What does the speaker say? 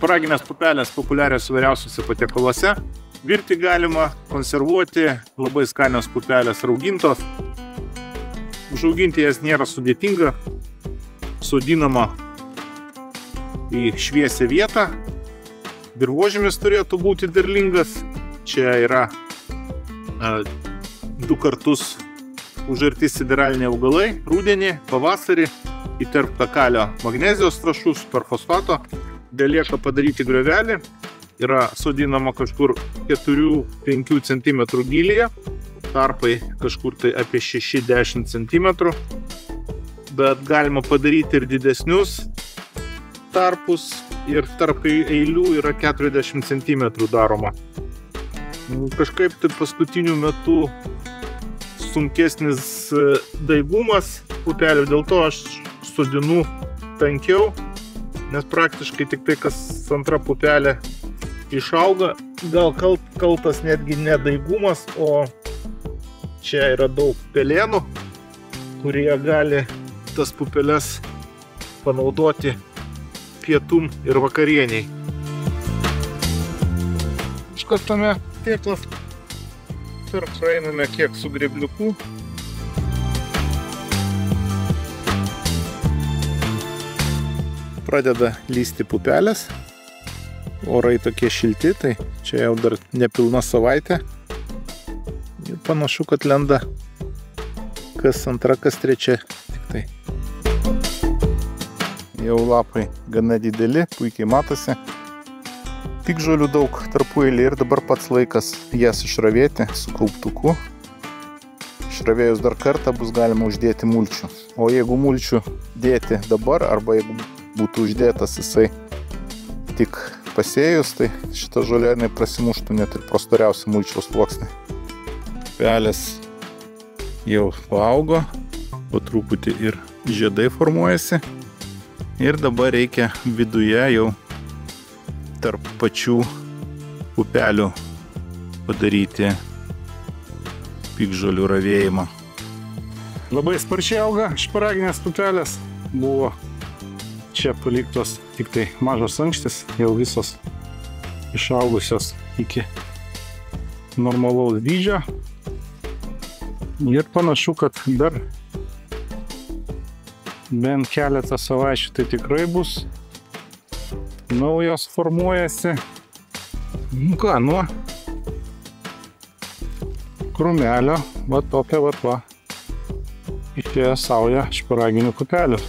Šparaginės pupelės populiarios įvairiausiuose patiekaluose. Virti galima, konservuoti, labai skanios pupelės raugintos. Užauginti jas nėra sudėtinga. Sodinama į šviesią vietą. Dirvožemis turėtų būti derlingas. Čia yra 2 kartus užarti sideraliniai augalai, rudenį, pavasarį, įterpta kalio magnezijos trąšų, superfosfato, belieka padaryti griovelį, yra sodinama kažkur 4-5 cm gylyje, tarpai kažkur tai apie 6-10 cm, bet galima padaryti ir didesnius tarpus ir tarp eilių yra 40 cm daroma. Kažkaip tai paskutiniu metu sunkesnis daigumas pupelių, dėl to aš sodinu tankiau, nes praktiškai tik tai kas antra pupelė išauga. Gal kaltas netgi ne daigumas, o čia yra daug pelėnų, kurie gali tas pupeles panaudoti pietum ir vakarieniai. Iškastame tėklas. Ir praeiname kiek su grėbliuku. Pradeda lysti pupelės. Orai tokie šilti, tai čia jau dar nepilna savaitė. Ir panašu, kad lenda kas antra, kas trečia tik tai. Jau lapai gana dideli, puikiai matosi. Tik žolių daug tarpueilį ir dabar pats laikas jas išravėti su kauptuku. Išravėjus dar kartą bus galima uždėti mulčių. O jeigu mulčių dėti dabar, arba jeigu būtų uždėtas jisai tik pasėjus, tai šita žolė prasimuštų net ir pro storiausią mulčiaus sluoksnį. Pelės jau paaugo, po truputį ir žiedai formuojasi. Ir dabar reikia viduje jau tarp pačių pupelių padaryti piktžolių ravėjimą. Labai sparčiai auga šparaginės pupelės. Buvo čia paliktos tik tai mažos ankštis, jau visos išaugusios iki normalaus dydžio. Ir panašu, kad dar bent keletą savaičių tai tikrai bus. Naujos formuojasi. Ką, nuo krūmelio, va tokia va išėjo sauja šparaginių pupelių.